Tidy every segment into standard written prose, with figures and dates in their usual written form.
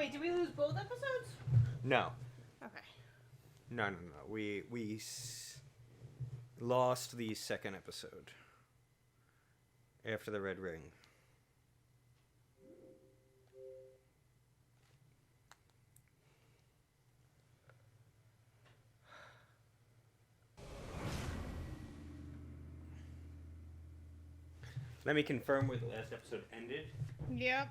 Wait, did we lose both episodes? No. Okay. No. We lost the second episode after the Red Ring. Let me confirm where the last episode ended. Yep.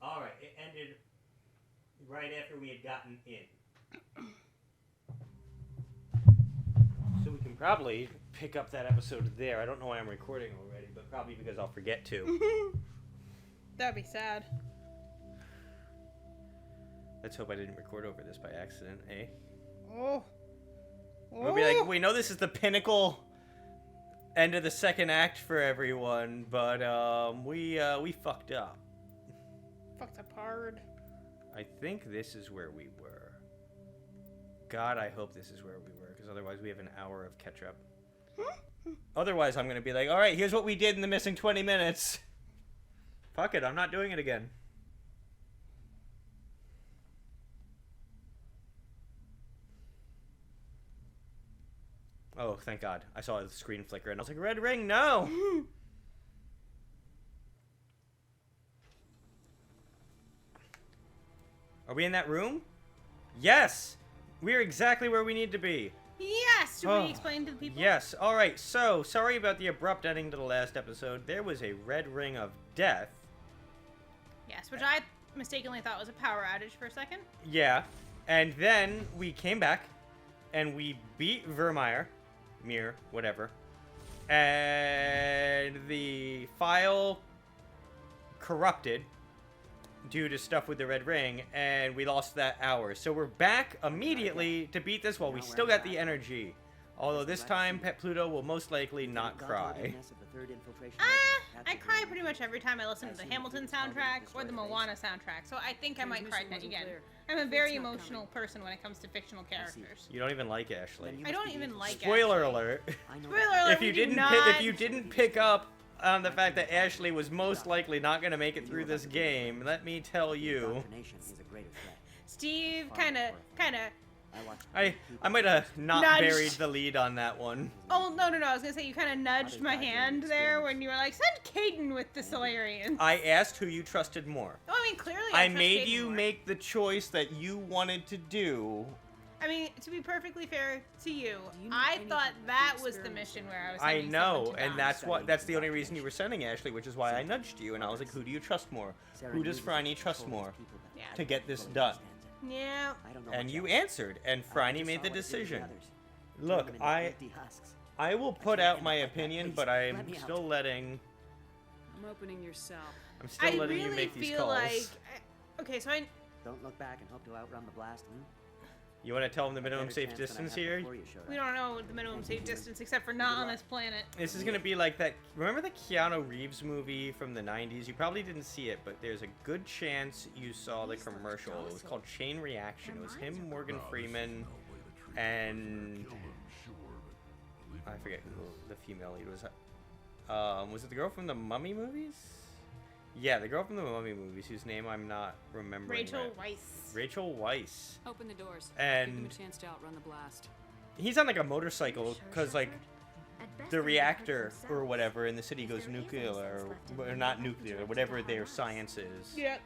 Alright, it ended right after we had gotten in. So we can probably pick up that episode there. I don't know why I'm recording already, but probably because I'll forget to. That'd be sad. Let's hope I didn't record over this by accident, eh? Oh. We'll be like, we know this is the pinnacle end of the second act for everyone, but we fucked up. Fucked up hard. I think this is where we were. God, I hope this is where we were, because otherwise we have an hour of catch up. Otherwise, I'm gonna be like, all right, here's what we did in the missing 20 minutes. Fuck it, I'm not doing it again. Oh, thank God. I saw the screen flicker and I was like, Red Ring, no! Are we in that room? Yes! We're exactly where we need to be. Yes! Should we explain to the people? Yes. Alright, so, sorry about the abrupt ending to the last episode. There was a red ring of death. Yes, which I mistakenly thought was a power outage for a second. Yeah. And then we came back and we beat Vermeer. Mir, whatever. And the file corrupted due to stuff with the red ring, and we lost that hour. So we're back immediately to beat this while we still got the energy. Although this time, Petpluto will most likely not cry. I cry pretty much every time I listen to the Hamilton soundtrack or the Moana soundtrack, so I think I might cry again. I'm a very emotional person when it comes to fictional characters. You don't even like Ashley. I don't even like Spoiler Ashley. alert. Spoiler alert, if you didn't pick up on the fact that Ashley was most likely not going to make it through this game, let me tell you. Steve kind of I might have not nudged. buried the lead on that one. Oh, no, I was going to say, you kind of nudged my hand there when you were like, send Caden with the Solarians. I asked who you trusted more. Oh, I mean, clearly I trust made Caden you more. make the choice that you wanted to do. I mean, to be perfectly fair to you, I thought that was the mission where I was I sending know, someone to and die. that's the only reason you were sending Ashley, which is why I nudged you, and I was like, who do you trust more? Who does Franny trust more Yeah. to get this done? Yeah. And you answered, and Franny made the decision. Look, I will put out my opinion, but I'm still letting... I'm opening your cell. I'm still letting really you make these feel calls. like... Okay, so I... Don't look back and hope to outrun the blast, You want to tell them the minimum safe distance here? We don't know the minimum safe distance except for not on this planet. This is going to be like that... Remember the Keanu Reeves movie from the 90s? You probably didn't see it, but there's a good chance you saw the commercial. It was called Chain Reaction. It was him, Morgan Freeman, and... I forget who the female lead was. Was it the girl from the Mummy movies? Yeah, the girl from the Mummy movies, whose name I'm not remembering. Rachel right. Weisz. Rachel Weisz. Open the doors. And give him a chance to outrun the blast. He's on like a motorcycle because like the reactor or whatever in the city goes nuclear or not nuclear, whatever their science is. Yeah.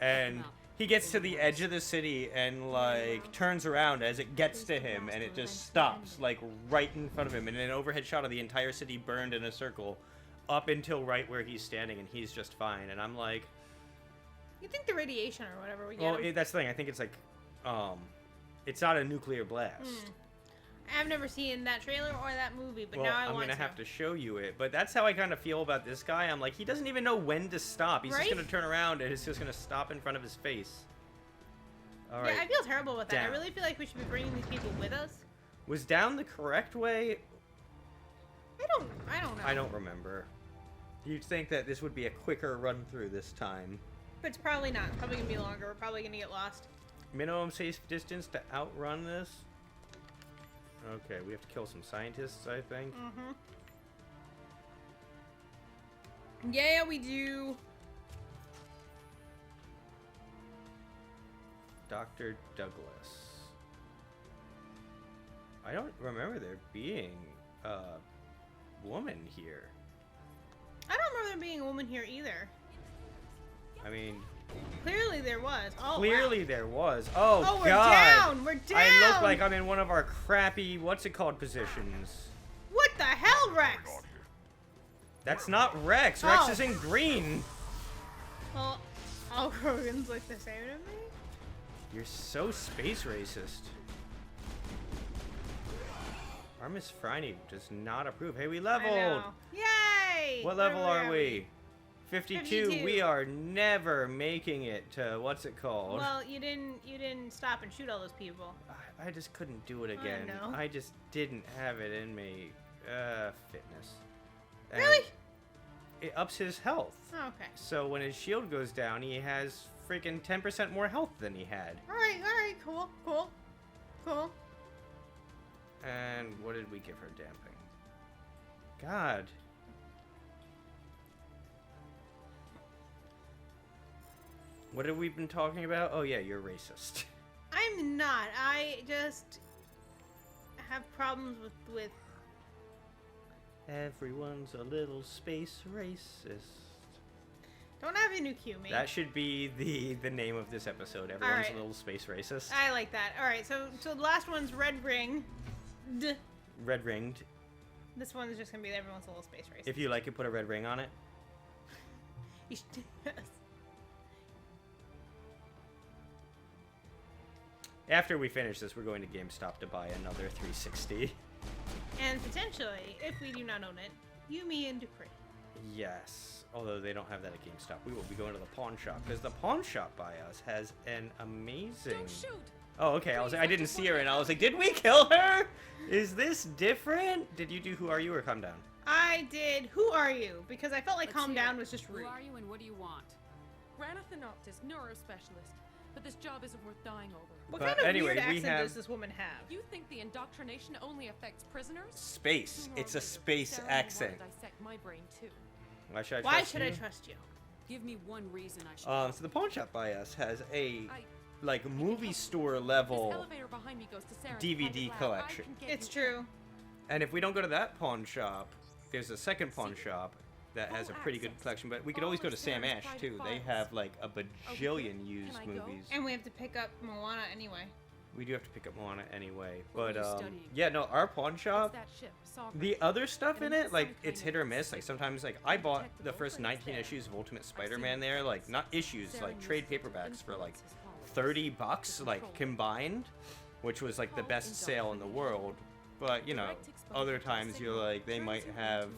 And he gets to the edge of the city and like turns around as it gets to him and it just stops like right in front of him, and an overhead shot of the entire city burned in a circle up until right where he's standing, and he's just fine. And I'm like, You think the radiation or whatever we get? well, that's the thing. I think it's like, it's not a nuclear blast. I've never seen that trailer or that movie, but Well, now I I'm want gonna to. have to show you it, but that's how I kind of feel about this guy. I'm like, he doesn't even know when to stop. He's Right? just gonna turn around and it's just gonna stop in front of his face. All right. Yeah, I feel terrible about that. Down. I really feel like we should be bringing these people with us. Was down the correct way? I don't know. I don't remember. You'd think that this would be a quicker run through this time. But it's probably not. It's probably gonna be longer. We're probably gonna get lost. Minimum safe distance to outrun this? Okay, we have to kill some scientists, I think. Mm-hmm. Yeah, we do. Dr. Douglas. I don't remember there being a woman here. I don't remember there being a woman here either. I mean, Clearly there was. Oh, clearly wow. there was. Oh, Oh, we're God. down. We're down. I look like I'm in one of our crappy, what's it called, positions. What the hell, Rex? That's not Rex. Rex Oh. is in green. Well, all Krogans look the same to me. You're so space racist. Our Miss Phryne does not approve. Hey, we I leveled. know. Yay! What Where level are we? 52. 52. We are never making it to what's it called? Well, you didn't stop and shoot all those people. I just couldn't do it again. know. I just didn't have it in me. Fitness. And Really? It ups his health. Oh, okay. So when his shield goes down, he has freaking 10% more health than he had. All right, cool. And what did we give her damping? God. What have we been talking about? Oh yeah, you're racist. I'm not. I just have problems with. Everyone's a little space racist. Don't have you new cue me. That should be the name of this episode. Everyone's right. a little space racist. I like that. All right, so the last one's red ring. Red ringed. This one's just gonna be everyone's a little space race. If you like it, put a red ring on it. You should- After we finish this, we're going to GameStop to buy another 360. And potentially, if we do not own it, Yumi and Dupree. Yes, although they don't have that at GameStop. We will be going to the pawn shop because the pawn shop by us has an amazing. Don't shoot. Oh, okay. I didn't see her, and I was like, did we kill her? Is this different? Did you do Who Are You or Calm Down? I did. Who are you? Because I felt like Let's calm hear down it. was just rude. Who are you and what do you want? Ranathanoptis, neurospecialist. But this job isn't worth dying over. What But kind of anyway, weird we accent have- does this woman have? You think the indoctrination only affects prisoners? Space. Sooner or It's a later, space Saren will accent. wanna dissect my brain too. Why should I Why trust should you? I trust you? Give me one reason I should. So the pawn shop by us has a I like movie help. store This level, elevator behind me goes to Saren's DVD private lab. collection. I can get It's you in. true. and if we don't go to that pawn shop, there's a second pawn shop that has a pretty good collection. But we could always go to Sam Ash too. They have like a bajillion used Can I go? movies. And we have to pick up Moana anyway. We do have to pick up Moana anyway. What But are you studying? yeah, no, our pawn It's shop. that ship, Saren. The other stuff in And it, it's like some it's kind hit of or miss. Like sometimes, like I bought the first 19 issues of Ultimate Spider-Man there, like not issues, like trade paperbacks for like $30, like combined, which was like the best sale in the world. But you know, other times you're like they might have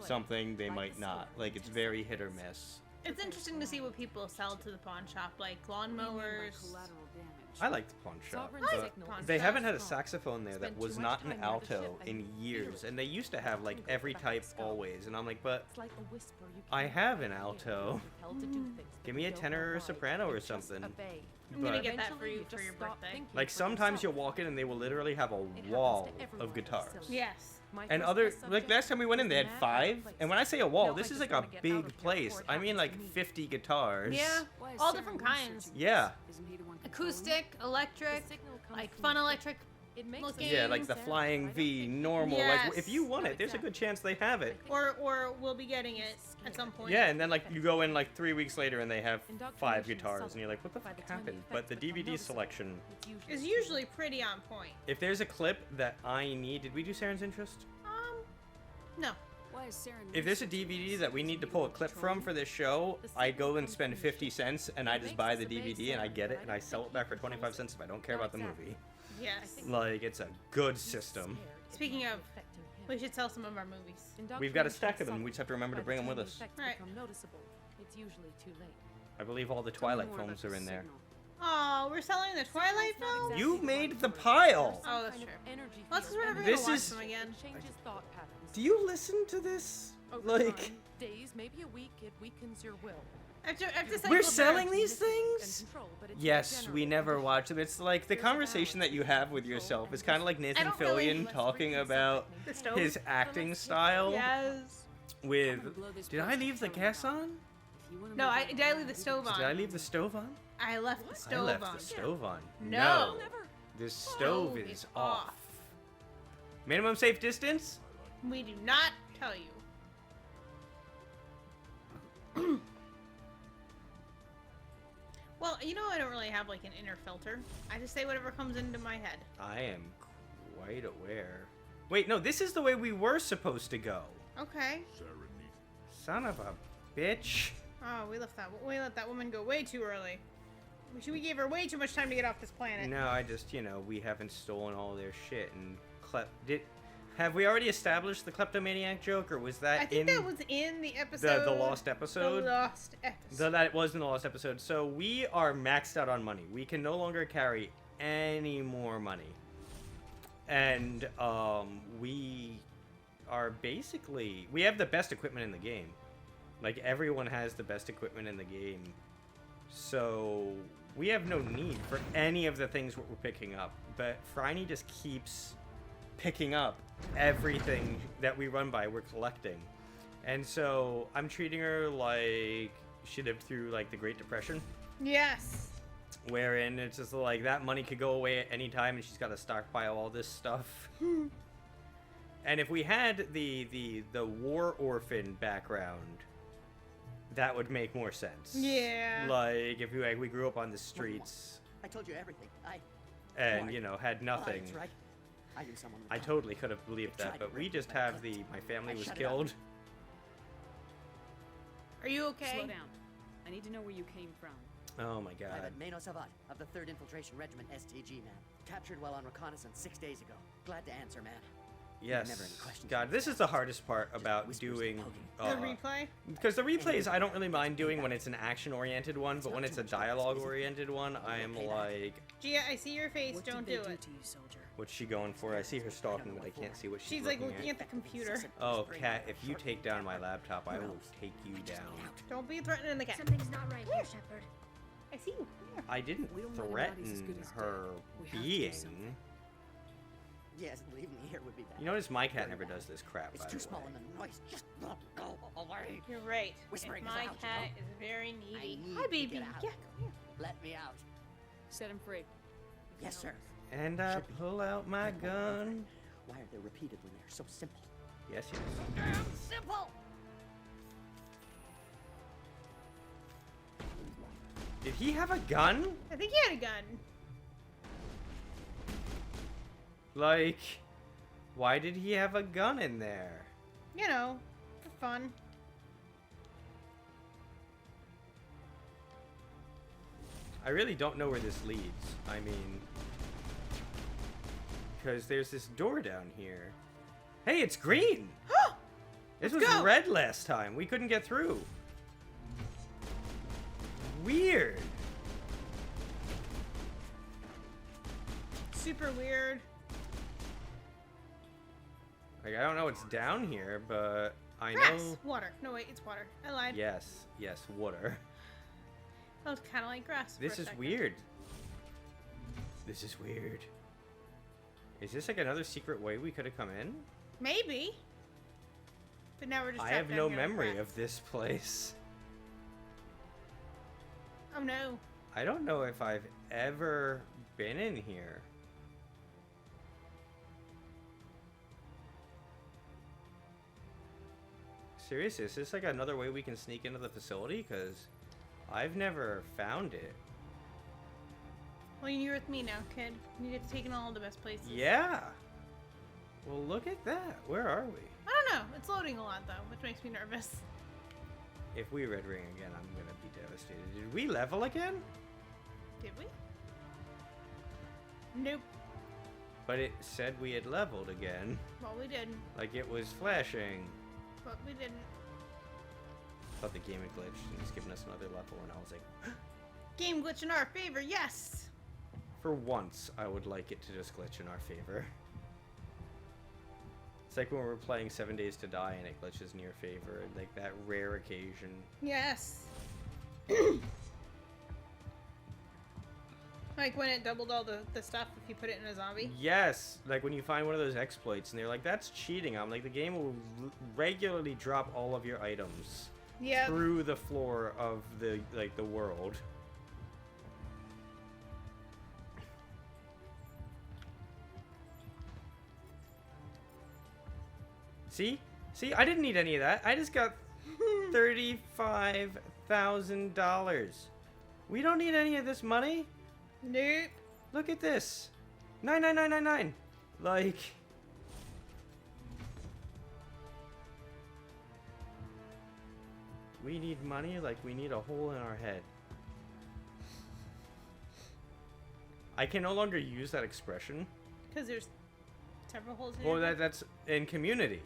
something, they might not. Like it's very hit or miss. It's interesting to see what people sell to the pawn shop, like What do you mean by lawnmowers. collateral damage? I like the pawn shop. Sovereign but signal pawn is They shop. haven't had a strong. saxophone there that Spend was too not much an time near the alto ship and in you feel years, it. and they used to have like Can go every back to type skull. always, and I'm like, but It's like a whisper you I can't have an hear. alto. You're compelled to do things that Give me you a don't tenor know or a why. soprano or You just something. obey. I'm gonna But get that for Eventually, you you for just your stop birthday. thinking like for sometimes you'll yourself. walk in and they will literally have a happens to wall everyone of in guitars. facility. Yes. My And first other test like subject last time we went in, they had was mad 5. place. And when I say a wall, Felt this like is I like just a wanna get out big of here place. before it I mean happens like to me. 50 guitars. Yeah. Why is All Saren different researching kinds. this? Yeah. Isn't he the one controlling Acoustic, The electric, signal comes like from fun the ship. electric. It makes looking- us Yeah, Games, like the Saren, flying I don't V, think- normal. Like if you Yes. want Not it, there's a good exactly. chance they have it. Or we'll be getting it at some point. Yeah, and then like you go in like 3 weeks later and they have 5 Indoctrination is guitars, and subtle. you're like, what the By fuck the time the happened? But effects the become DVD noticeable, selection. It's too usually late. pretty on point. If there's a clip that I need, did we do Saren's interest? No. Why is Saren If there's a researching DVD this? that we Isn't need to he the pull a one clip from controlling for this show, The I go signal and comes spend from the 50 ship. cents and I It just makes buy us the obey DVD and I Saren, get it but and I I don't sell think it back he for 25 controls cents if I don't it. care Not about the exactly. movie. Yes. Like, it's a good system. Speaking of, we should sell some of our movies. We've got a stack of them, we just have to remember to bring them with us. Right. Noticeable, it's usually too late. I believe all the Tell me Twilight more films about are the in there. signal. Oh, we're selling the Twilight Signal's not film? exactly You one made the word. pile! There's some Oh, that's kind of true. energy Well, that's 'cause we're field never that This gonna watch is- them again. changes thought patterns. Do you listen to this? Over Like, time, days, maybe a week, it weakens your will. I have to cycle We're through. selling these And things? control, but it's Yes, general we never condition. watch them. It's like the There's a conversation that balance you between have with control yourself and is kind of like Nathan don't really- Fillion talking about The stove? his acting style Yes. with... I'm gonna blow this Did I place leave the to the gas ground. on? If you wanna No, move I out did. I leave the now, stove on. Did I leave the stove on? I left the I stove left on. the stove on. No. Never. The stove Stove is is off. off. Minimum safe distance? We do not tell you. Well, you know I don't really have like an inner filter. I just say whatever comes into my head. I am quite aware. Wait, no, this is the way we were supposed to go. Okay. Son of a bitch. Oh, we let that woman go way too early. We gave her way too much time to get off this planet. No, I just, you know, we haven't stolen all their shit and have we already established the kleptomaniac joke, or was that I think in that was in the episode. the lost episode? The lost episode. That was in the last episode. So we are maxed out on money. We can no longer carry any more money. And we are basically, we have the best equipment in the game. Like, everyone has the best equipment in the game. So we have no need for any of the things what we're picking up. But Phryne just keeps picking up everything that we run by, we're collecting. And so I'm treating her like she lived through like the Great Depression, Yes. wherein it's just like that money could go away at any time and she's got to stockpile all this stuff. And if we had the war orphan background, that would make more sense. Yeah. Like if we grew up on the streets I told you everything. and, you know, had nothing. That's right. I knew someone would I come. totally could have believed that, but we just have my family was shut it up. killed. Are you okay? Slow down. I need to know where you came from. Oh my god. Private Mano Savat of the 3rd Infiltration Regiment STG, man. Captured while on reconnaissance 6 days ago. Glad to answer, man. Yes. Never any questions. God, this is the hardest part about whispers and doing poking. The replay? because the replays I don't really mind doing when it's an action-oriented one, but when it's a dialogue-oriented one, I am like, Gia, I see your face. What Don't did do they it. to you, soldier? what's she going for? I see her stalking, but I can't see what she's She's like looking at the computer. Oh, Cat, if you take down my laptop, I will take you down. Don't be threatening the cat. Something's not right here, Shepard. I see you. I didn't We don't know the body's as threaten good as her dead. We have to do being. something. Yes, leaving me here would be bad. You notice my cat never does this crap, It's by too the small way. and the noise. Just let go away. You're right. Whispering And is my out, you cat know? is very needy. need Hi, to baby. get Yeah, out. come here. Let me out. Set him free. Yes, sir. And I pull out my gun. Why are they repeated when they're so simple? Yes, yes. Damn simple! Did he have a gun? I think he had a gun. Like, why did he have a gun in there? You know, for fun. I really don't know where this leads. I mean, because there's this door down here. Hey, it's green! This was go. red last time. We couldn't get through. Weird. Super weird. Like, I don't know what's down here, but I Grass. know... Water. No, wait, it's water. I lied. Yes, yes, water. That was kind of like grass. This for a is second. weird. This is weird. Is this like another secret way we could have come in? Maybe. But now we're just I trapped have down no here like memory rats. of this place. Oh no. I don't know if I've ever been in here. Seriously, is this like another way we can sneak into the facility? Because I've never found it. Well, you're with me now, kid. You get to take in all the best places. Yeah. Well, look at that. Where are we? I don't know. It's loading a lot though, which makes me nervous. If we red ring again, I'm gonna be devastated. Did we level again? Did we? Nope. But it said we had leveled again. Well, we didn't. Like it was flashing. But we didn't. Thought the game had glitched and it's given us another level, and I was like, Game glitch in our favor, yes. for once, I would like it to just glitch in our favor. It's like when we're playing 7 Days to Die and it glitches in your favor, like that rare occasion. Yes. Like when it doubled all the stuff if you put it in a zombie? Yes, like when you find one of those exploits and they're like, that's cheating. I'm like, the game will regularly drop all of your items Yep. through the floor of the world. See? See, I didn't need any of that. I just got $35,000. We don't need any of this money. Nope. Look at this. 99999. Like, we need money like we need a hole in our head. I can no longer use that expression. Because there's several holes in Well, it. that's in Community.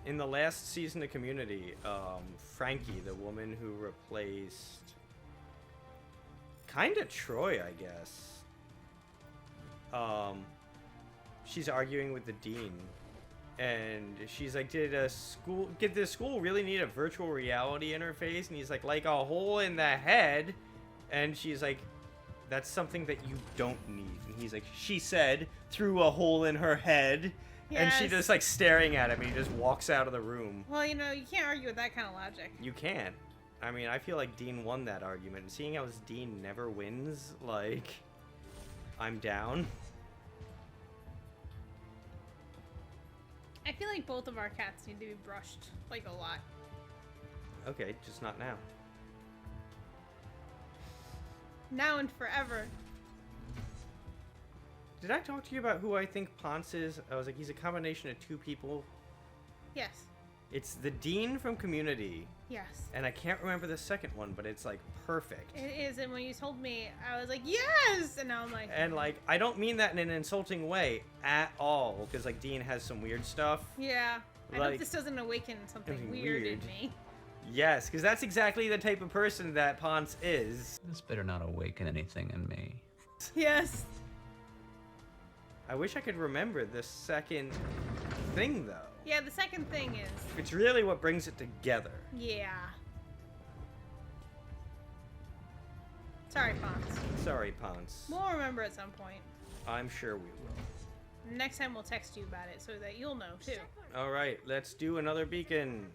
In the last season of Community, Frankie, the woman who replaced kinda Troy, I guess. She's arguing with the dean, and she's like, did the school really need a virtual reality interface? And he's like a hole in the head. And she's like, that's something that you don't need. And he's like, she said, through a hole in her head. And she Yes. just like staring at him, and he just walks out of the room. Well, you know, you can't argue with that kind of logic. You can't. I mean, I feel like Dean won that argument. And seeing how his Dean never wins, like, I'm down. I feel like both of our cats need to be brushed, like, a lot. Okay, just not now. Now and forever. Did I talk to you about who I think Ponce is? I was like, he's a combination of two people. Yes. It's the Dean from Community, Yes. and I can't remember the second one, but it's like perfect. It is, and when you told me, I was like, yes! And now I'm like, And like, I don't mean that in an insulting way at all, because like Dean has some weird stuff. yeah. I Like- hope this doesn't awaken something Something weird in weird. me. Yes, because that's exactly the type of person that Ponce is. This better not awaken anything in me. Yes. I wish I could remember the second thing, though. Yeah, the second thing is, It's really what brings it together. yeah. Sorry, Fonz. Sorry, Ponce. We'll remember at some point. I'm sure we will. Next time we'll text you about it so that you'll know, too. All right, let's do another beacon.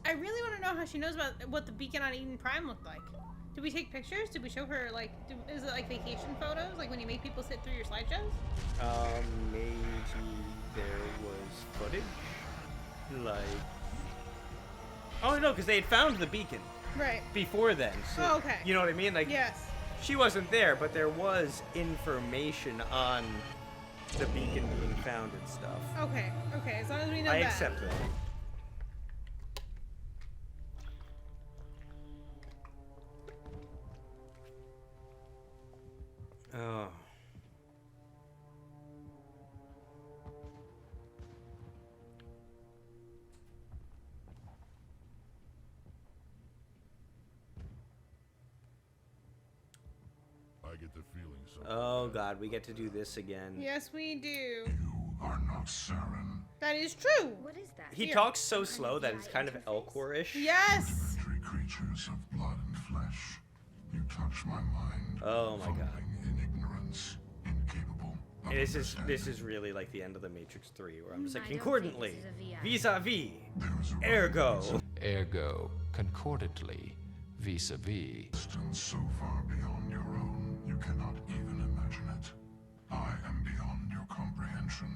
I really want to know how she knows about what the beacon on Eden Prime looked like. Did we take pictures? Did we show her, like, is it like vacation photos? Like when you make people sit through your slideshows? Maybe there was footage? Like... Oh, no, because they had found the beacon Right. before then. So, Oh, okay. You know what I mean? Like, Yes. she wasn't there, but there was information on the beacon being found and stuff. Okay. Okay. As long as we know I that. accept that. Oh. I get the feeling something. Oh god, we get to do this again. Yes, we do. You are not Saren. That is true. What is that? He Here. talks so slow that it's kind of Elcor-ish. Yes. Elementary creatures of blood and flesh. You touch my mind. Oh my god. fumbling in ignorance, incapable of And this understanding. is really like the end of the Matrix 3, where I'm just like, I don't concordantly, think this is a VI. vis-a-vis, There is a ergo. Ergo, concordantly, vis-a-vis. distance so far beyond your own, you cannot even imagine it. I am beyond your comprehension.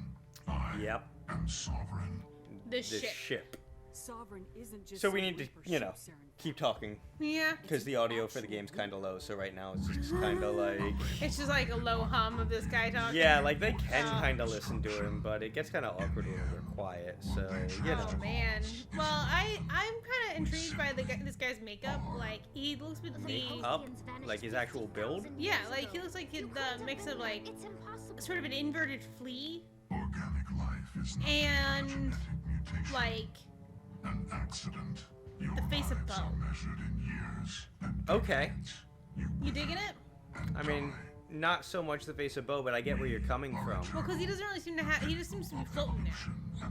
I Yep, am sovereign. This this shit. ship. Sovereign isn't just So we some need to, Reaper you know, ship, Saren. keep talking, Yeah. because the audio for the game's kind of low, so right now it's just kind of like... It's just like a low hum of this guy talking. Yeah, like they can Oh. kind of listen to him, but it gets kind of awkward when we're quiet, so, you know. Oh man. Well, I'm kind of intrigued by this guy's makeup. Like he looks with the Up, like his actual build? yeah, like he looks like the mix of like It's impossible. sort of an inverted flea Organic life is not and a genetic mutation. like An accident. Your the face of lives are Bo. measured in years and Okay. decades. you digging it? I mean, not so much the face of Bo, but I get where you're coming from. Well, because he doesn't really seem to have. He just seems to be floating there.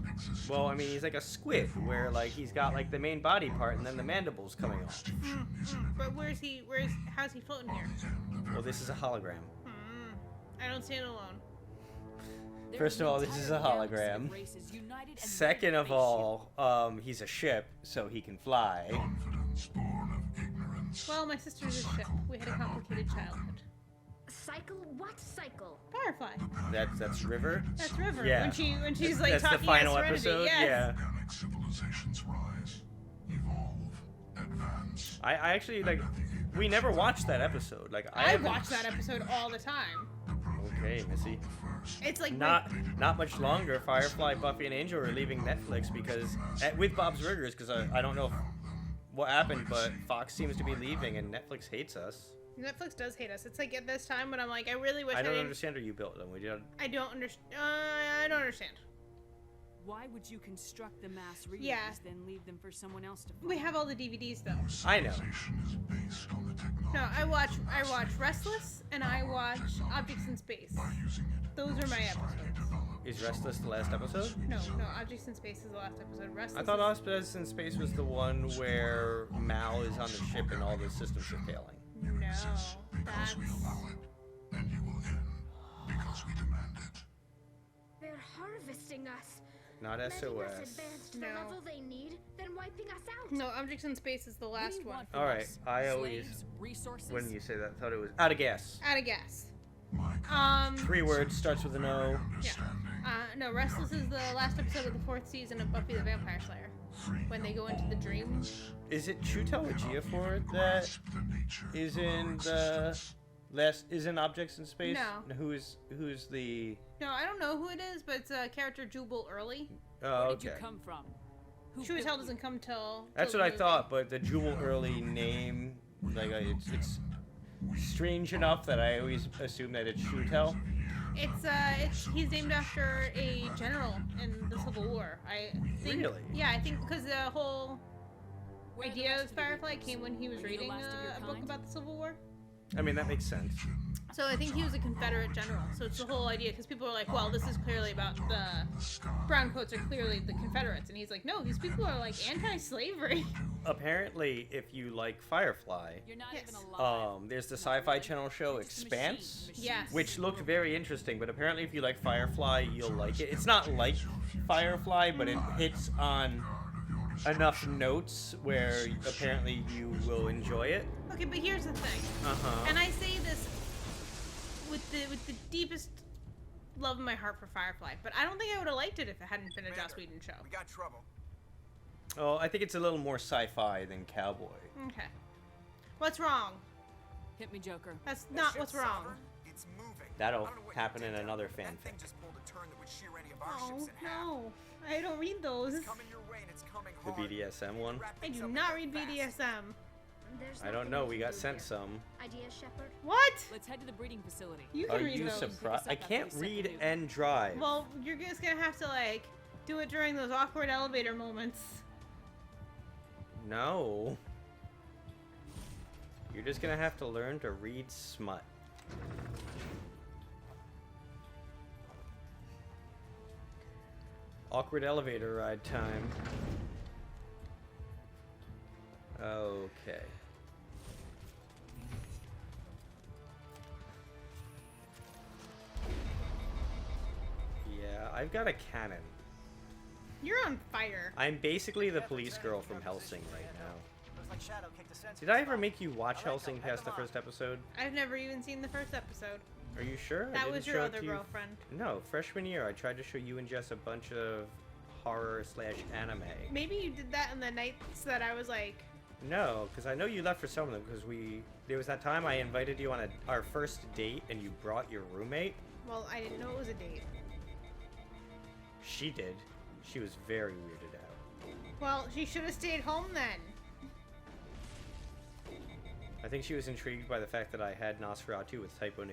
Well, I mean, he's like a squid, where like he's got like the main body part and then the mandibles coming off. But how's he floating here? Well, this is a hologram. I don't stand alone. First of all, this is a hologram. Second of all, he's a ship, so he can fly. Confidence born of ignorance. Well, my sister's a ship. We had a complicated childhood. Cycle? What cycle? Firefly. That's River. That's River. Yeah. When she's like That's talking the final at Serenity. episode. Yes. Yeah. Organic civilizations rise, evolve, advance. I actually like. We never watched that episode. Like I haven't- watch that episode all the time. Okay, Missy. It's like Not much longer. Firefly, Buffy, and Angel are leaving Netflix because with Bob's Burgers, because I don't know what happened, but Fox seems to be leaving and Netflix hates us. Netflix does hate us. It's like at this time when I'm like, I really wish I don't didn't. understand how you built them. I don't understand. I don't understand. Why would you construct the mass readers, Yeah. then leave them for someone else to find? We have all the DVDs though. I know. Civilization is based on the technology. No, I watch Restless and I watch Objects in Space. By using it, Those are my episodes. Is Restless the last episode? No, Objects in Space is the last episode. Restless. I thought Objects in Space was the one where Mal is on the ship and all the systems are failing. No, because we allow it, and you will end because we demand it. They're harvesting us. Not Letting us SOS. advance to the No. level they need, then wiping us out. No, Objects in Space is the What do last you one. want from All right, us? I always Slaves, resources. when you say that, I thought it was out of gas. Out of gas. My 3 words, starts with an O. understanding. No, Restless is the last episode of the 4th season of Buffy the Vampire Slayer. When they go into the dream. Is it Chutel or Geofor that The nature is of in our the existence. is in Objects in Space? No. Who's the? No, I don't know who it is, but it's a character Jubal Early. Oh, Where did okay. you come from? Who True as built Hell you? doesn't come till. That's till what I the movie. thought, but the Jewel Early name, like it's strange enough that I always assume that it's Chutel. It's he's named after a general in the Civil War. I think. Really? Yeah, I think because the whole Where are the idea rest of of you? Firefly came when he was Are you the reading last of your a book kind? about the Civil War. I mean, that makes sense. So I think he was a Confederate general. So it's the whole idea because people are like, well, this is clearly about the browncoats are clearly the Confederates, and he's like, no, these people are like anti-slavery. Apparently, if you like Firefly, You're not Yes. even alive. there's the Sci-Fi Channel show Expanse, Yes. which looked very interesting. But apparently, if you like Firefly, you'll like it. It's not like Firefly, but it hits on enough notes where apparently you will enjoy it. Okay, but here's the thing, Uh-huh. and I say this with the deepest love in my heart for Firefly, but I don't think I would have liked it if it hadn't been a Joss Whedon show. We got trouble. Oh, I think it's a little more sci-fi than cowboy. Okay. What's wrong? Hit me, Joker. That's not what's wrong. It's moving. That'll I don't know what you happen did in there. another That fanfic. thing just pulled a turn that would shear any of our Oh, ships in half. no. I don't read those. It's coming your way and it's coming The hard. BDSM one? Wrap I things do up not real read fast. BDSM. There's I don't nothing know. we We can got do sent here. some. Idea, Shepard? What? Let's head to the breeding facility. You Are can read you those. surprised? I Pick us up can't after we read separate. and drive. Well, you're just gonna have to, like, do it during those awkward elevator moments. No. You're just gonna have to learn to read smut. Awkward elevator ride time. Okay. Yeah, I've got a cannon. You're on fire. I'm basically the police girl from Hellsing right now. Did I ever make you watch Hellsing past the first episode? I've never even seen the first episode. Are you sure? I That didn't was your show it other to you. girlfriend. No, freshman year I tried to show you and Jess a bunch of horror/anime. Maybe you did that on the nights that I was like, No, because I know you left for some of them because there was that time I invited you on our first date and you brought your roommate. well, I didn't know it was a date. She did. She was very weirded out. Well, she should have stayed home then. I think she was intrigued by the fact that I had Nosferatu with Typo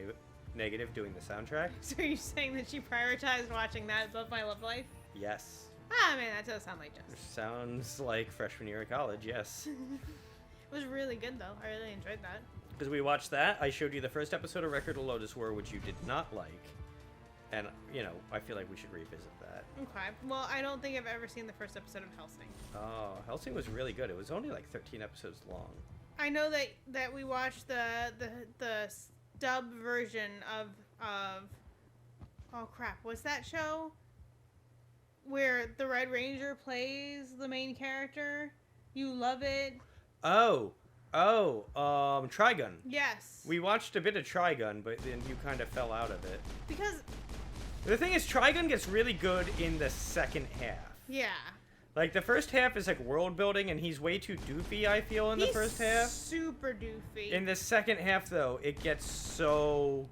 Negative doing the soundtrack. So you're saying that she prioritized watching that above My Love Life? Yes. Ah, man, that does sound like Jess. Sounds like freshman year of college, yes. It was really good though. I really enjoyed that. Because we watched that. I showed you the first episode of Record of Lotus War, which you did not like. And, you know, I feel like we should revisit that. Okay. Well, I don't think I've ever seen the first episode of Hellsing. Oh, Hellsing was really good. It was only like 13 episodes long. I know that we watched the dub version of oh crap, what's that show? Where the Red Ranger plays the main character? You love it? Trigun. Yes. We watched a bit of Trigun, but then you kind of fell out of it. Because The thing is, Trigun gets really good in the second half. yeah. Like, the first half is, like, world building, and he's way too doofy, I feel, in the first half. Super doofy. In the second half, though, it gets so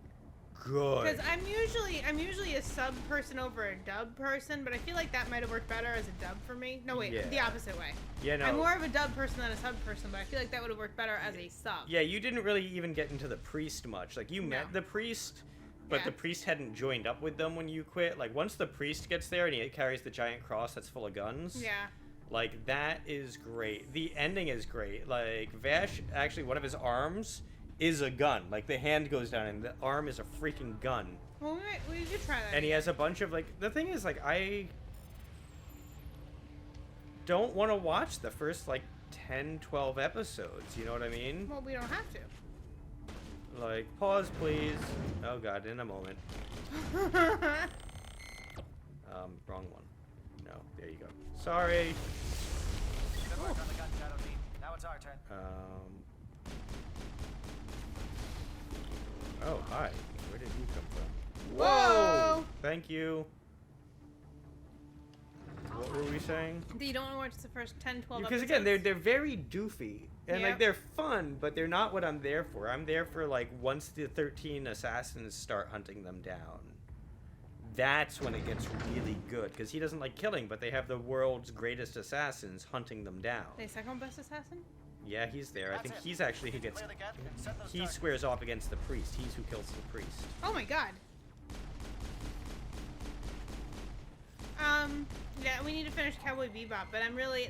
good. Because I'm usually a sub person over a dub person, but I feel like that might have worked better as a dub for me. No, wait, Yeah. the opposite way. Yeah, no. I'm more of a dub person than a sub person, but I feel like that would have worked better as a sub. Yeah, you didn't really even get into the priest much. Like, you met the priest, but Yeah. the priest hadn't joined up with them when you quit. Like, once the priest gets there and he carries the giant cross that's full of guns. Yeah. Like, that is great. The ending is great. Like, Vash, actually, one of his arms is a gun. Like, the hand goes down and the arm is a freaking gun. Well, we could try that. And he has a bunch of, like, the thing is, like, I don't want to watch the first, like, 10, 12 episodes. You know what I mean? Well, we don't have to. Like, pause, please. Oh, God, in a moment. Wrong one. No, there you go. Sorry. Good work on the gun, Shadow team. Now it's our turn. Oh, hi. Where did you come from? Whoa! Thank you. What were we saying? You don't want to watch the first 10, 12 Because episodes? again, they're very doofy. And, like, Yep. they're fun, but they're not what I'm there for. I'm there for, like, once the 13 assassins start hunting them down. That's when it gets really good. Because he doesn't like killing, but they have the world's greatest assassins hunting them down. The second best assassin? Yeah, he's there. I think That's it. he's actually who gets... Clear the gap and set those He targets. squares off against the priest. He's who kills the priest. Oh my god. Yeah, we need to finish Cowboy Bebop, but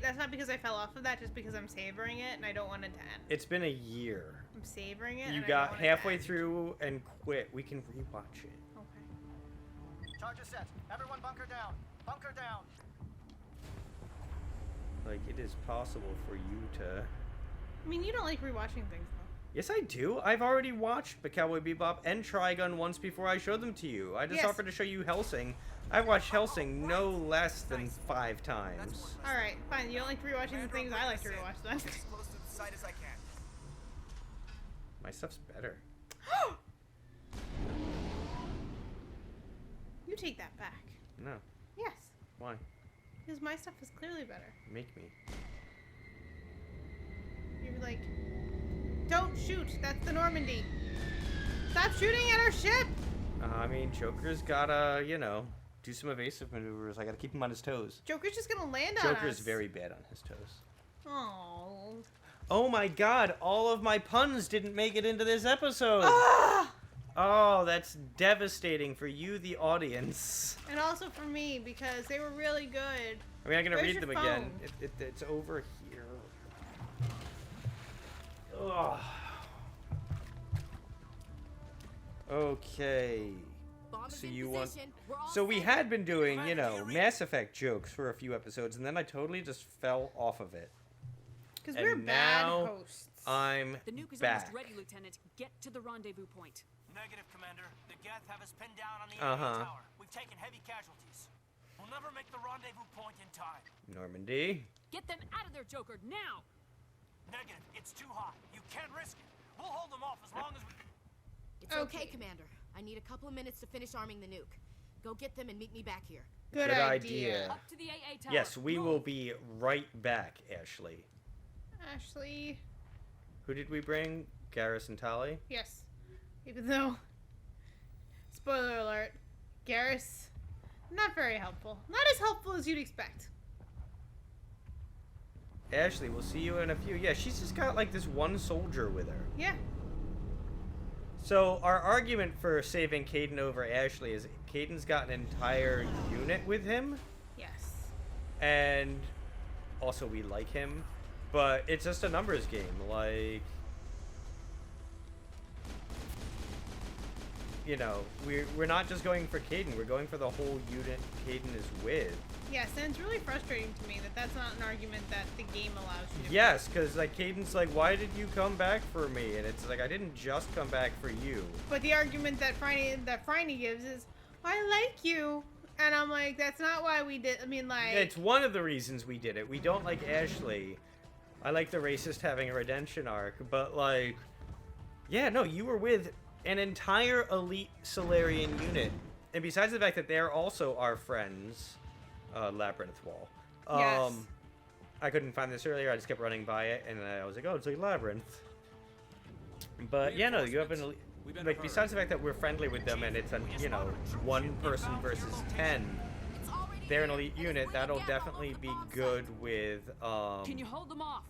that's not because I fell off of that, just because I'm savoring it and I don't want it to end. It's been a year. I'm savoring it. You and I got don't want it to halfway end. through and quit. We can rewatch it. Okay. Charges set. Everyone bunker down. Bunker down. Like, it is possible for you to... I mean, you don't like rewatching things, though. Yes, I do. I've already watched the Cowboy Bebop and Trigun once before I showed them to you. I just Yes. offered to show you Hellsing. I've watched Hellsing no less than 5 times. Alright, fine. You don't like rewatching the things I like to rewatch, then. As close to the site as I can. My stuff's better. You take that back. No. Yes. Why? Because my stuff is clearly better. Make me. You're like, don't shoot. That's the Normandy. Stop shooting at our ship. I mean, Joker's gotta, you know, do some evasive maneuvers. I gotta keep him on his toes. Joker's just gonna land on us. Joker's very bad on his toes. Oh. Oh my god, all of my puns didn't make it into this episode. Oh, that's devastating for you, the audience. And also for me, because they were really good. I mean, I'm gonna Where's read your them again. phone? It's over here. Ugh. Okay. So you want... So we had been doing, you know, Mass Effect jokes for a few episodes, and then I totally just fell off of it. Because And we're bad now hosts. I'm The nuke is back. almost ready, Lieutenant. Get to the rendezvous point. Negative, Commander. The Geth have us pinned down on the Uh-huh. tower. We've taken heavy casualties. We'll never make the rendezvous point in time. Normandy. Get them out of there, Joker, now! Negative. It's too hot. You can't risk it. We'll hold them off as long as we... It's okay, Commander. I need a couple of minutes to finish arming the nuke. Go get them and meet me back here. Good idea. Up to the AA tower. Yes, we will be right back, Ashley. Ashley. Who did we bring? Garrus and Tali? Yes. Even though, spoiler alert, Garrus, not very helpful. Not as helpful as you'd expect. Ashley, we'll see you in a few. Yeah, she's just got like this one soldier with her. Yeah. So our argument for saving Caden over Ashley is Caden's got an entire unit with him, Yes. and also we like him, but it's just a numbers game. Like, you know, we're not just going for Caden. We're going for the whole unit Caden is with. Yes, and it's really frustrating to me that that's not an argument that the game allows you to Yes, because like Caden's like, why did you come back for me? And it's like, I didn't just come back for you. But the argument that Franny gives is, I like you. And I'm like, that's not why we did. I mean, like... It's one of the reasons we did it. We don't like Ashley. I like the racist having a redemption arc. But, like... Yeah, no, you were with an entire elite Solarian unit. And besides the fact that they're also our friends... Labyrinth Wall. Yes. I couldn't find this earlier. I just kept running by it. And I was like, oh, it's like Labyrinth. But, yeah, no, you have an elite... Like, besides the fact that we're friendly with them and it's a, you know, one person versus 10, they're an elite unit, that'll definitely be good with, Can you hold them off?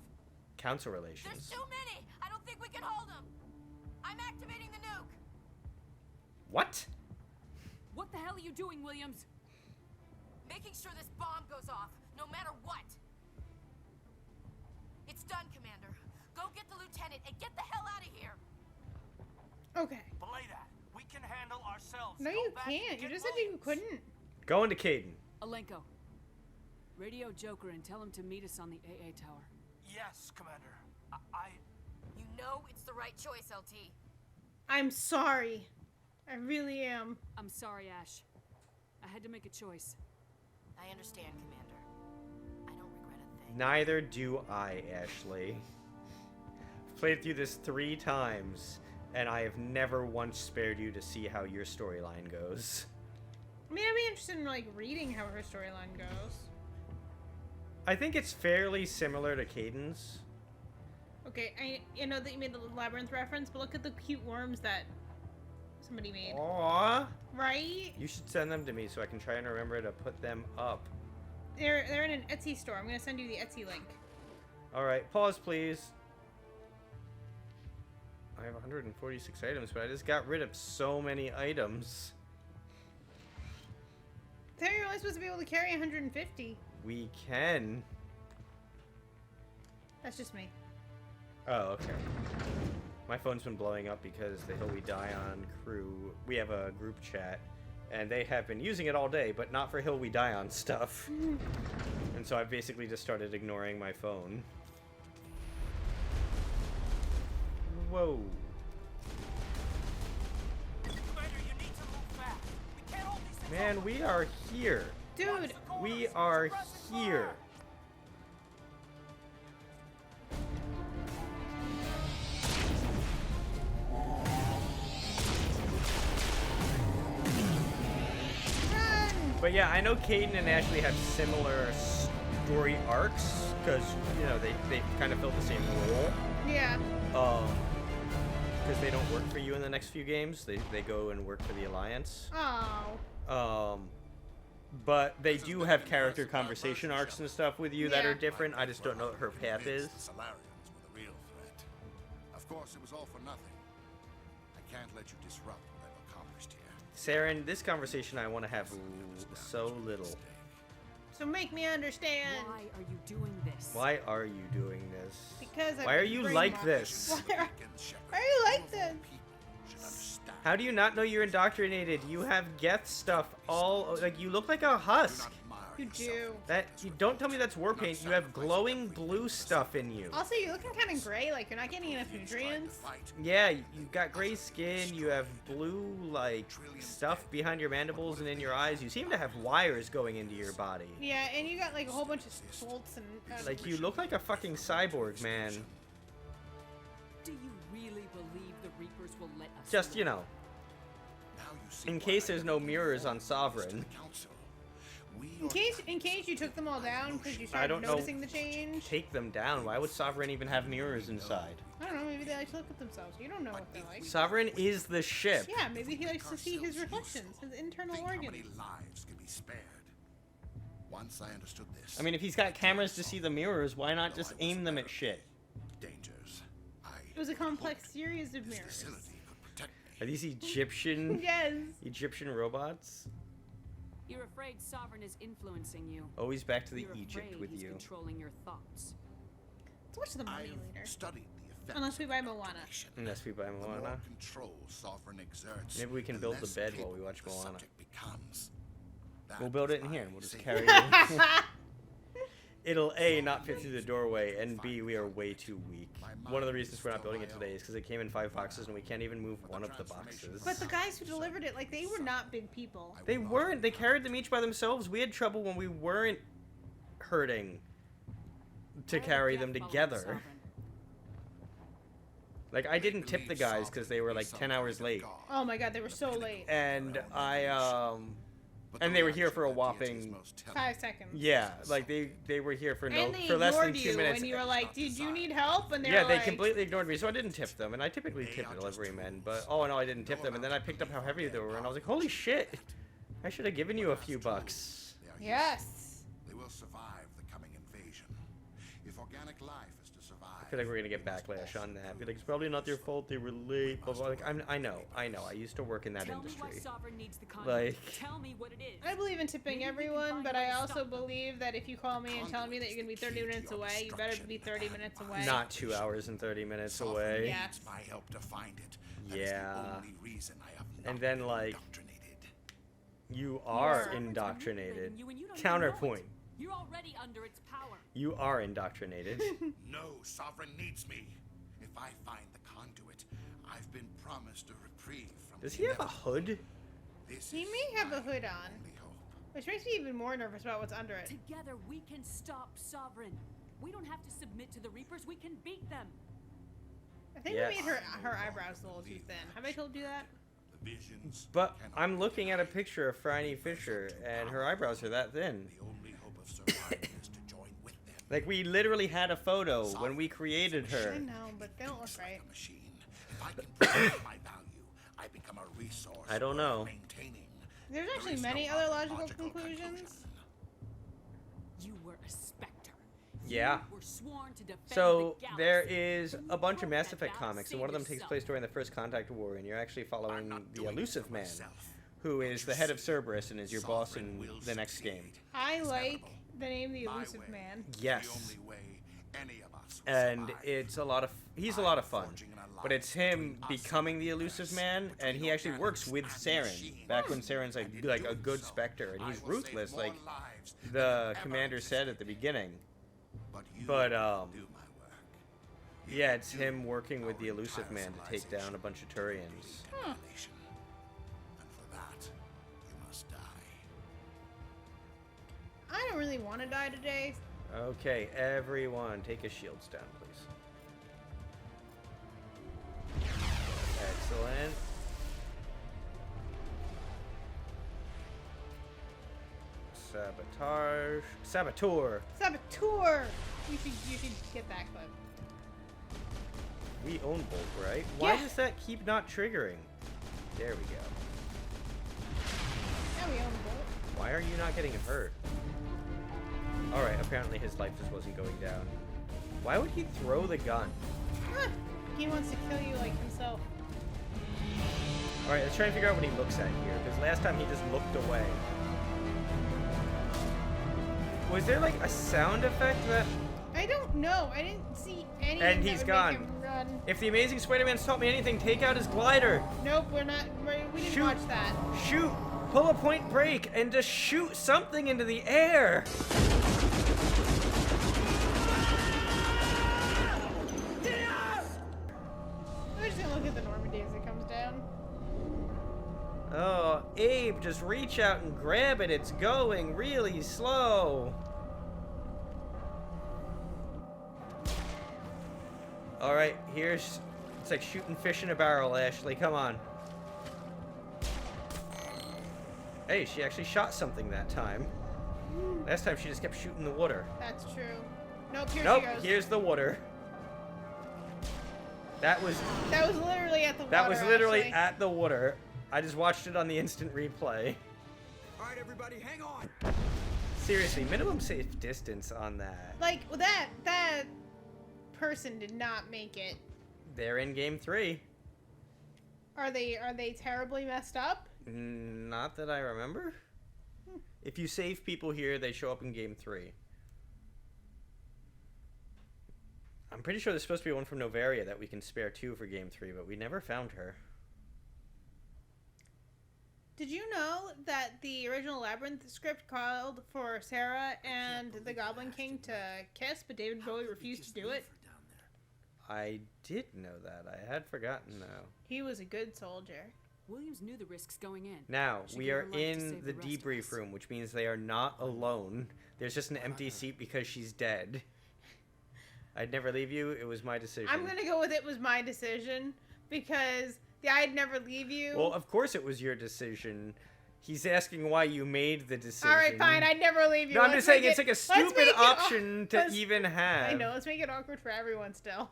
council relations. There's too many. I don't think we can hold them. I'm activating the nuke. What? What the hell are you doing, Williams? Making sure this bomb goes off, no matter what. It's done, Commander. Go get the lieutenant and get the hell out of here. Okay. Belay that. We can handle ourselves. No, Go you back can't. and You get just said you Williams. couldn't. Going to Caden. Alenko, radio Joker and tell him to meet us on the AA tower. Yes, Commander. You know it's the right choice, LT. I'm sorry. I really am. I'm sorry, Ash. I had to make a choice. I understand, Commander. I don't regret a thing. Neither do I, Ashley. I've played through this 3 times, and I have never once spared you to see how your storyline goes. I mean, I'd be interested in, like, reading how her storyline goes. I think it's fairly similar to Caden's. Okay, I know that you made the Labyrinth reference, but look at the cute worms that somebody made. Aww. Right? You should send them to me so I can try and remember to put them up. They're in an Etsy store. I'm gonna send you the Etsy link. Alright, pause please. I have 146 items, but I just got rid of so many items. How are you only supposed to be able to carry 150? We can. That's just me. Oh, okay. My phone's been blowing up because the Hill We Die On crew, we have a group chat, and they have been using it all day, but not for Hill We Die On stuff. And so I've basically just started ignoring my phone. Whoa. Commander, you need to move fast. We can't hold these things Man, open. we are here. Dude! We are here. Run! But yeah, I know Caden and Ashley have similar story arcs, because, you know, they kind of fill the same role. Yeah. Because they don't work for you in the next few games. They go and work for the Alliance. Oh. But they do have character conversation arcs and stuff with you that Yeah. are different. I just don't know what her path is. The Solarians were the real threat. Of course, it was all for nothing. I can't let you disrupt what I've accomplished here. Saren, this conversation I want to have so little. So make me understand. Why are you doing this? Why are you doing this? Because Why are you like this? Why are you like this? How do you not know you're indoctrinated? You have Geth stuff all like you look like a husk. You do. That you don't tell me that's war paint. You have glowing blue stuff in you. Also, you're looking kind of gray, like you're not getting enough nutrients. Yeah, you've got gray skin. You have blue like stuff behind your mandibles and in your eyes. You seem to have wires going into your body. Yeah, and you got like a whole bunch of bolts and. Like you look like a fucking cyborg, man. Do you really believe the Reapers will let us? Just, you know, in case there's no mirrors on Sovereign. In case you took them all down because you I started don't noticing know. the change. Take them down. Why would Sovereign even have mirrors inside? I don't know. Maybe they like to look at themselves. You don't know what they're like. Sovereign is the ship. Yeah, maybe he likes to see his reflections, his internal Think how organs. many lives can be spared. Once I understood this. I mean, if he's got cameras to see the mirrors, why not just aim them at shit? Dangers. It was a complex series of mirrors. Are these Egyptian Yes. Egyptian robots? You're afraid Sovereign is influencing you. Always back to the You're Egypt afraid with he's you. controlling your thoughts. Let's watch the money I've later. studied the Unless we buy Moana. Unless we buy The more Moana. control Sovereign exerts, Maybe we can the build the less bed while we capable watch the Moana. subject becomes. That We'll build is it in my here and we'll just saving carry it. grace. It'll A, not fit through the doorway, and B, we are way too weak. One of the reasons we're not building it today is because it came in 5 boxes and we can't even move one of the boxes. But the guys who delivered it, like, they were not big people. They weren't. They carried them each by themselves. We had trouble when we weren't hurting to carry them together. Like, I didn't tip the guys because they were like 10 hours late. Oh my god, they were so late. And and they were here for a whopping 5 seconds. yeah, like they were here for And they for less than ignored 2 you minutes. when you were like, "Did you need help?" And they Yeah, were they like, completely ignored me, so I didn't tip them, and I typically tip delivery men, but oh no, I didn't tip them, and then I picked up how heavy they were, and I was like, holy shit, I should have given you a few bucks. Yes. They will survive the coming invasion. If organic life is to survive, I feel like we're gonna get backlash on that. Be like, it's probably not their fault, they were late, blah, blah. Like, I know, I used to work in that Tell me why industry. Sovereign needs the conduit. Like, Tell me what it is. I believe in tipping Maybe we can everyone, find but a way I to also stop them. believe that if you call me and tell me that you're gonna be 30 minutes away, you better be 30 minutes away. not 2 hours and 30 minutes Sovereign away. Yeah. needs my help to find it. That is Yeah. the only reason I have not And then, like, indoctrinated. you are Sovereign's indoctrinated. You and you don't even Counterpoint. know it. You're already under its power. You are indoctrinated. No, Sovereign needs me. If I find the conduit, I've been promised a reprieve from Does the he have a inevitable. hood? This He is may have my a hood on. only hope. Which makes me even more nervous about what's under it. Together we can stop Sovereign. We don't have to submit to the Reapers. We can beat them. I think Yes. we made her eyebrows a little too thin. Have I told you that? The visions But cannot I'm be looking at a delayed. picture of Franny Fisher, and her eyebrows are that thin. The only hope of survival is to join with them. Like, we literally had a photo when we created I her. know, but they don't look Like right. a machine. If I can prove my value, I become a resource. I don't worth know. Maintaining. There's There actually is many no other other logical logical conclusions. You were a Spectre. Yeah. You were sworn to defend So the there galaxy. is When a you bunch of broke Mass that Effect vow, comics, and save one of them takes yourself. place during the First Contact War, and you're actually I'm following not the doing this Elusive for Man, myself. who Don't is you the head of see? Cerberus and is your boss Sovereign in will the next succeed. game. I It's like inevitable. the name The My Elusive way. Man. Yes. The only way any of us will And survive. it's a lot of he's a lot of fun, Forging an but it's alliance him between us becoming and the the Elusive universe, Man, and he between actually works organics with and Saren. machines. Back when Saren's like And in a doing good so, Spectre, and I he's will save ruthless, more like lives than the have ever commander said at the existed. beginning. But you But do my work. yeah, it's him working with Our the Elusive entire Man to take down a civilization bunch of Turians. Annihilation. And for that, you must die. I don't really want to die today. Okay, everyone, take your shields down, please. Excellent. Sabotage. Saboteur. Saboteur! You should get that clip. We own Bolt, right? Why Yeah. does that keep not triggering? There we go. Yeah, we own Bolt. Why are you not getting hurt? Alright, apparently his life just wasn't going down. Why would he throw the gun? Huh. He wants to kill you like himself. Alright, let's try and figure out what he looks at here, because last time he just looked away. Was there like a sound effect that... I don't know. I didn't see anything And that he's would gone. make him run. If the Amazing Spider-Man's taught me anything, take out his glider. Nope, we didn't Shoot. watch that. Shoot! Pull a point break and just shoot something into the air! We're just gonna look at the Normandy as it comes down. Oh, Abe, just reach out and grab it. It's going really slow. Alright, here's... It's like shooting fish in a barrel, Ashley. Come on. Hey, she actually shot something that time. Last time she just kept shooting the water. That's true. Nope, here Nope, she goes. here's the water. That was literally at the water. that was literally actually. at the water. I just watched it on the instant replay. Alright, everybody, hang on! Seriously, minimum safe distance on that. Like that person did not make it. They're in game 3. Are they terribly messed up? Not that I remember. If you save people here, they show up in game 3. I'm pretty sure there's supposed to be one from Novaria that we can spare too for Game 3, but we never found her. Did you know that the original Labyrinth script called for Sarah and the Goblin King to kiss, but David Bowie refused to do it? I did know that. I had forgotten, though. He was a good soldier. Williams knew the risks going in. Now, She we gave are her life to in save the rest of debrief us. room, which means they are not alone. There's just an empty seat because she's dead. I'd never leave you. It was my decision. I'm gonna go with it was my decision because the I'd never leave you. Well, of course it was your decision. He's asking why you made the decision. All right, fine. I'd never leave you. No, I'm Let's just saying make it's like a let's make stupid it- option to let's- even have. I know. Let's make it awkward for everyone still.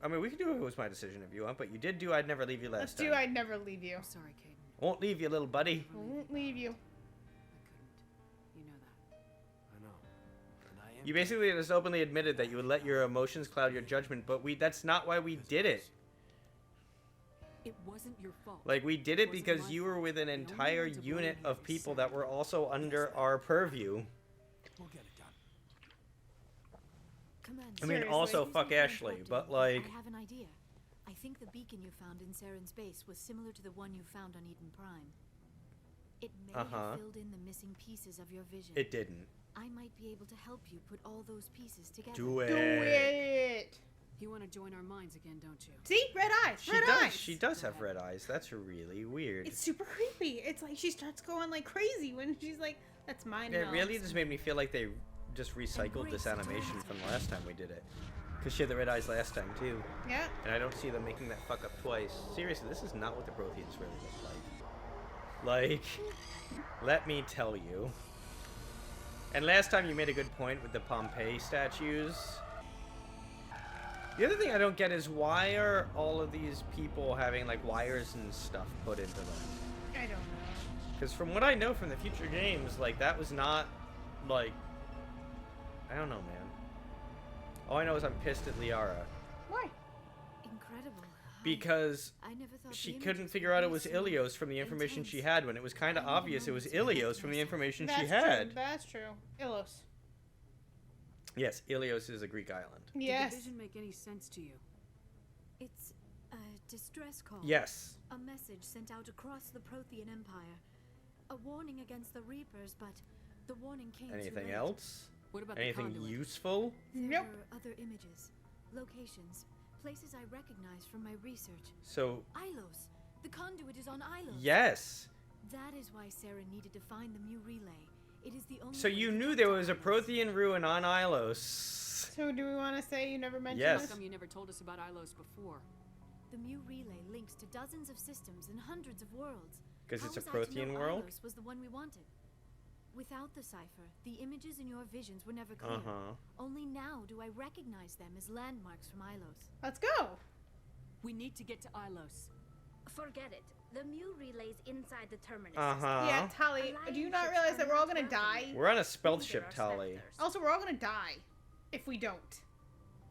I mean, we can do it was my decision if you want, but you did do I'd never leave you last Let's time. do I'd never leave you. I'm sorry, Caden. Won't leave you, little buddy. Won't leave you. I couldn't. You know that. I know. And I am. You basically just openly admitted that you would let your emotions cloud your judgment, but that's not why we did it. It wasn't your fault. Like, we did it wasn't because my you were fault. with an The only entire one to blame unit here of is people Saren. that were also under our purview. We'll get it done. Commander. I mean, Seriously. also, Excuse fuck me for Ashley, interrupting, but like... I have an idea. I think the beacon you found in Saren's base was similar to the one you found on Eden Prime. It may have filled in the missing pieces of your vision. It didn't. I might be able to help you put all those pieces together. Do it. Do it. You want to join our minds again, don't you? See, red eyes. She Red does. eyes. She does have red eyes. That's really weird. It's super creepy. It's like she starts going like crazy when she's like, "That's mine." It now." really just made me feel like they just recycled this animation from the last time we did it. Because she had the red eyes last time, too. Yeah. And I don't see them making that fuck up twice. Seriously, this is not what the Protheans really look like. Like, let me tell you. And last time you made a good point with the Pompeii statues. The other thing I don't get is why are all of these people having, like, wires and stuff put into them? I don't know. Because from what I know from the future games, like, that was not, like... I don't know, man. All I know is I'm pissed at Liara. Why? Incredible. Because I never thought she the couldn't images figure would out be it was so Ilios from the information she intense. had, when it was kind of I never obvious it was noticed it Ilios from the myself. information That's she true. had. That's true. Ilos. Yes, Ilios is a Greek island. Yes. Did the vision make any sense to you? It's a distress call. Yes. A message sent out across the Prothean Empire. A warning against the Reapers, but the warning came too Anything late. else? What about Anything the conduit? useful? There Nope. were other images, locations, places I recognized from my research. So, Ilos. The conduit is on Ilos. yes. That is why Saren needed to find the Mu relay. It is the only So way you to knew get there to was a Ilos. Prothean ruin on Ilos. So do we want to say you never mentioned Yes. How this? come you never told us about Ilos before? The Mu relay links to dozens of systems and hundreds of worlds. Because How it's a was I to know Prothean world? Ilos was the one we wanted. Without the cipher, the images in your visions were never clear. Uh-huh. Only now do I recognize them as landmarks from Ilos. Let's go. We need to get to Ilos. Forget it. The Mu relay's inside the terminus. Uh-huh. Yeah, Tali. Do you not realize that we're all gonna die? We're on a stealth ship, Tali. Also, we're all gonna die if we don't.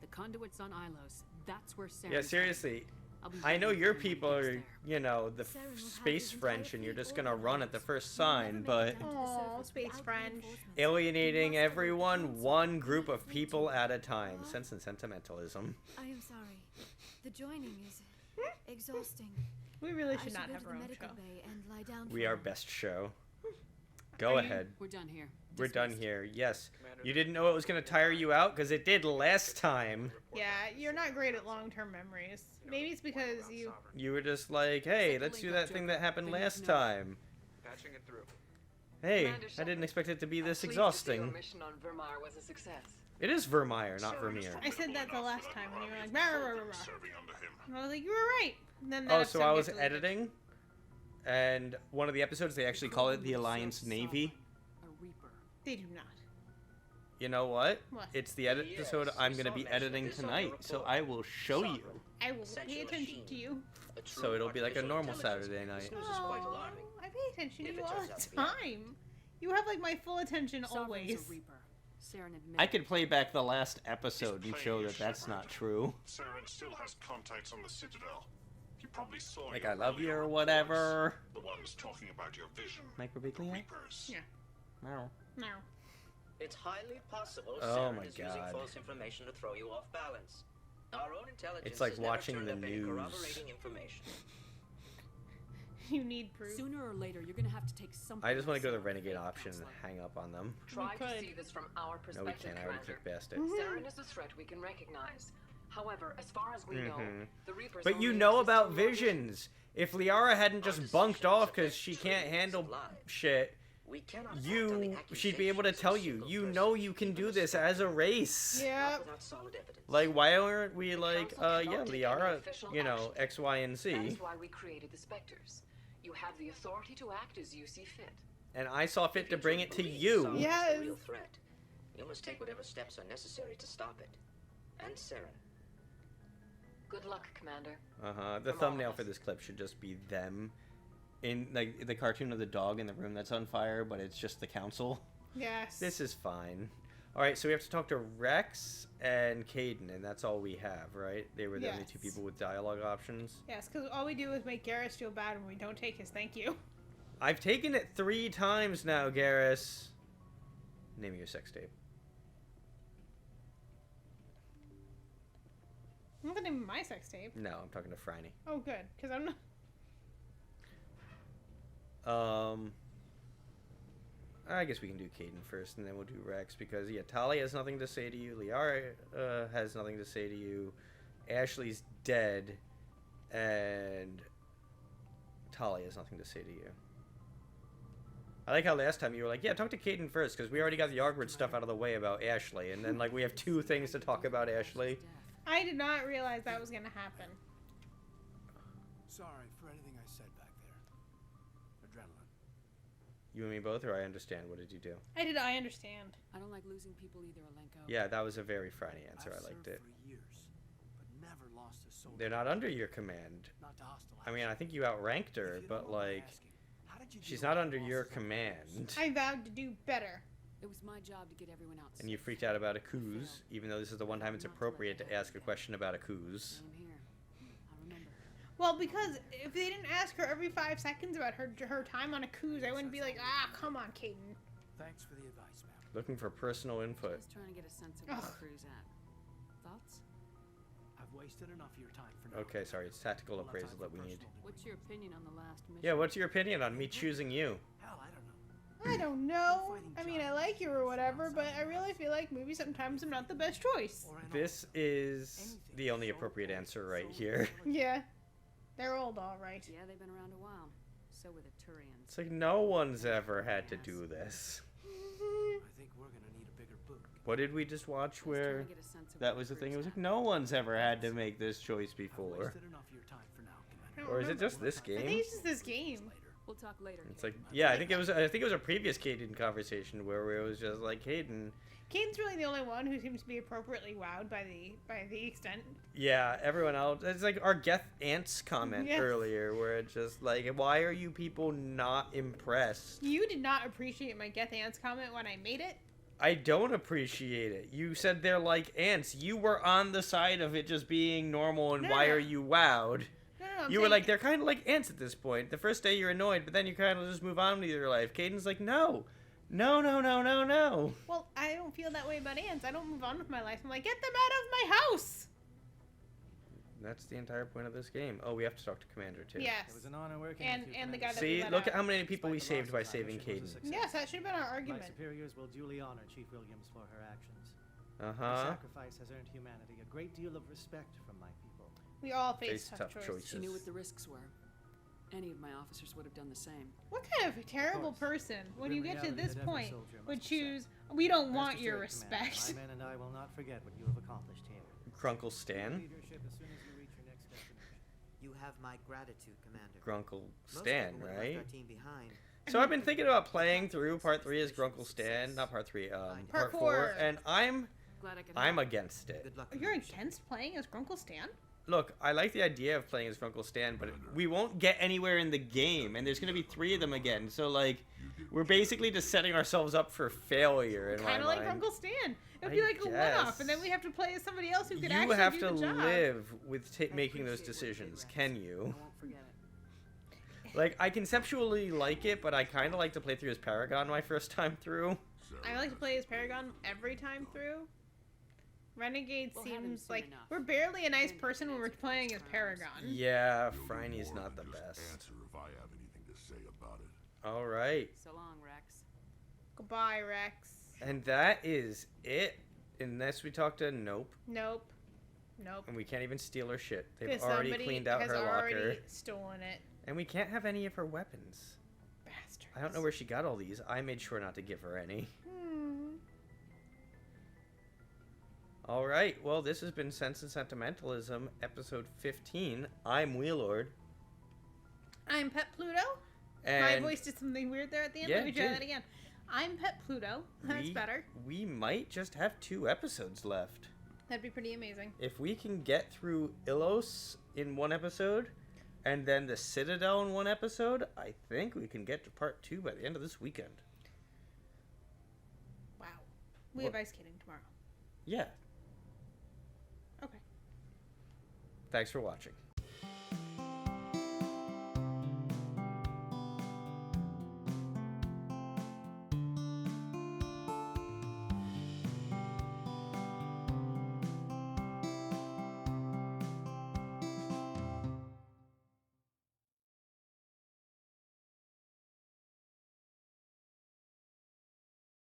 The conduit's on Ilos. That's where Saren. Yeah, seriously. I'll be I know waiting your for him when he people gets are, there. you know, the Saren will have space his French, entire and you're fleet just gonna ordered run on at the us. first We'll never sign, make it but... down to the Aw, surface space without French. reinforcements. Alienating We must alert the everyone, council one that group we of have people fleet. at a time. What? Sense and sentimentalism. I am sorry. The joining is exhausting. We really I should should not go have to our the own medical show. bay and lie down We for are a best show. Go Are you- ahead. We're done here. We're done Dismissed. here. Yes. You didn't know it was going to tire you out? Because it did last time. Yeah, you're not great at long-term memories. Maybe it's because you. You were just like, hey, Set the let's do link that up, thing Joker. that happened They need to last know. time. Patching it through. Hey, Commander I didn't Shepard, expect it to be this I'm pleased to see your exhausting. mission on Vermeer was a success. It is Vermeer, not Vermeer. I said that the last time when you were like, rah, rah, rah, rah, rah. Serving under him. And I was like, you were right. And then that Oh, so episode I was gets deleted. editing, and one of the episodes, they actually call it the Alliance Navy. A Reaper. They do not. You know what? What? It's the episode I'm going to be editing tonight, so I will show you. I will pay attention to you. So it'll be like a normal Saturday night. Oh, I pay attention to you all the time. You have like my full attention Sovereign's always. a Reaper. Saren admitted. I could play back the last episode and show that that's not true. Saren still has contacts on the Citadel. He probably saw Like, your I love you earlier or reports. whattever. The ones talking about your vision. Microbiglia? Reapers. Yeah. No. No. It's highly possible Oh Saren my is using God. false information to throw you off balance. Our own intelligence It's like has never watching turned the up any news. corroborating information. You need proof. Sooner or later, you're gonna have to take something. I just want to go to the else. renegade option and hang up on them. Try could. to see this from our No, perspective, we can't. I already Commander. clicked past it. Saren is a threat we can recognize. However, as far as we know, the Reapers But you only know exist about in one visions. If Liara hadn't just bunked off because she can't handle shit, We cannot act on the she'd be able to accusations tell of a you. single You person, know you can even do a this stranger. as a race. Yep. Not without solid evidence. Like, why aren't we like, Council cannot yeah, take any Liara, official you know, action. X, Y, and That Z. is why we created the Spectres. You have the authority to act as you see fit. And I saw fit If to you bring truly it to believe you. Saren is Yes. the real threat, you must take whatever steps are necessary to stop it. And Saren. Good luck, Commander. The From all of thumbnail us. for this clip should just be them in like the cartoon of the dog in the room that's on fire, but it's just the council. Yes. This is fine. All right, so we have to talk to Rex and Caden, and that's all we have, right? They were the only two Yes. people with dialogue options. Yes, because all we do is make Garrus feel bad when we don't take his thank you. I've taken it 3 times now, Garrus. Name of your sex tape. I'm not the name of my sex tape. No, I'm talking to Franny. Oh, good, because I'm not. I guess we can do Caden first, and then we'll do Rex, because, yeah, Talia has nothing to say to you. Liara has nothing to say to you. Ashley's dead, and Talia has nothing to say to you. I like how last time you were like, yeah, talk to Caden first, because we already got the awkward stuff out of the way about Ashley, and then, like, we have 2 things to talk about Ashley. I did not realize that was going to happen. Sorry for anything I said back there. Adrenaline. You and me both, or I understand? What did you do? I understand. I don't like losing people either, Alenko. Yeah, that was a very Franny answer. I liked it. For years, but never lost a soul. They're not under your command. Not to hostile I mean, I think you outranked her, but, like, she's not under your command. I vowed to do better. It was my job to get everyone out. And you freaked out about a coos, even though this is the one time it's appropriate to ask a question about a coos. I'm here. I remember. Well, because if they didn't ask her every 5 seconds about her time on a cruise, I wouldn't be like, ah, come on, Caden. Thanks for the advice, ma'am. Looking for personal input. Just trying to get a sense of where the crew's at. Thoughts? I've wasted enough of your time for now. Okay, sorry, it's tactical appraisal that we need. What's your opinion on the last mission? Yeah, what's your opinion on me choosing you? Hell, I don't know. I don't know. I mean, I like you or whatever, but I really feel like maybe sometimes I'm not the best choice. This is the only appropriate answer right here. Yeah. They're old, all right. Yeah, they've been around a while. So were the Turians. It's like no one's ever had to do this. I think we're gonna need a bigger boot. What did we just watch where that was the thing? It was like no one's ever had to make this choice before. Wasted enough of your time for now, Commander. Or is it just this I think game? it's just this game. We'll talk later. It's like, yeah, I think it was a previous Caden conversation where it was just like Caden. Caden's really the only one who seems to be appropriately wowed by the extent. Yeah, everyone else. It's like our Geth Ants comment Yeah. earlier, where it's just like, why are you people not impressed? You did not appreciate my Geth Ants comment when I made it. I don't appreciate it. You said they're like ants. You were on the side of it just being normal, and No, why no. are you wowed? No, I'm You were saying- like, they're kind of like ants at this point. The first day you're annoyed, but then you kind of just move on with your life. Caden's like, no. No, no, no, no, no. Well, I don't feel that way about ants. I don't move on with my life. I'm like, get them out of my house. That's the entire point of this game. Oh, we have to talk to Commander, too. Yes. It was an honor working And with you, the Commander. guy that See, we let look out. at how many people we Despite the saved by loss of time, saving mission was a Caden. success. Yes, that should have been our My argument. superiors will duly honor Chief Williams for her actions. Her Uh-huh. sacrifice has earned humanity a great deal of respect from my people. We all face Face tough tough choices. She knew what the risks were. Any of my officers would have done the same. What kind of a terrible Of course. person, The when you grim get to reality this that every point, soldier would must accept. choose, we don't want Rest your assured, Commander, respect. my men and I will not forget what you have accomplished here. Grunkle Stan. Leadership as soon as you reach your next destination. You have my gratitude, Commander. Grunkle Most Stan, people would have right? left our team behind. So I've been thinking about playing through part 3 as Grunkle Stan, not part 3, part 4, and I'm Glad I could I'm help. against it. Good luck. You're against playing as Grunkle Stan? Look, I like the idea of playing as Grunkle Stan, but we won't get anywhere in the game, and there's going to be 3 of them again. So, like, we're basically just setting ourselves up for failure in my Kind of like mind. Grunkle Stan. It would be I like a one-off, and then guess. we have to play as somebody else who could You actually have do to the job. live with making those appreciate what you do, decisions, Rex. can I you? won't forget it. Like, I conceptually like it, but I kind of like to play through as Paragon my first time through. I like to play as Paragon every time through. Renegade We'll have him seems soon like enough. we're barely a nice person when we're playing as Paragon. Yeah, Phryne's not the best. Answer if I have anything to say about it. All right. So long, Rex. Goodbye, Rex. And that is it. Unless we talk to Nope. Nope. Nope. And we can't even steal her shit. They've Because already somebody cleaned out has her already locker. stolen it. And we can't have any of her weapons. Bastards. I don't know where she got all these. I made sure not to give her any. All right. Well, this has been Sense and Sentimentalism, episode 15. I'm Wheelord. I'm Petpluto. And My voice did something weird there at the end. Yeah, Let me it try did. that again. I'm Petpluto. That's better. We might just have 2 episodes left. That'd be pretty amazing. If we can get through Ilos in 1 episode, and then the Citadel in 1 episode, I think we can get to part 2 by the end of this weekend. Wow. We have ice skating tomorrow. Yeah. Okay. Thanks for watching.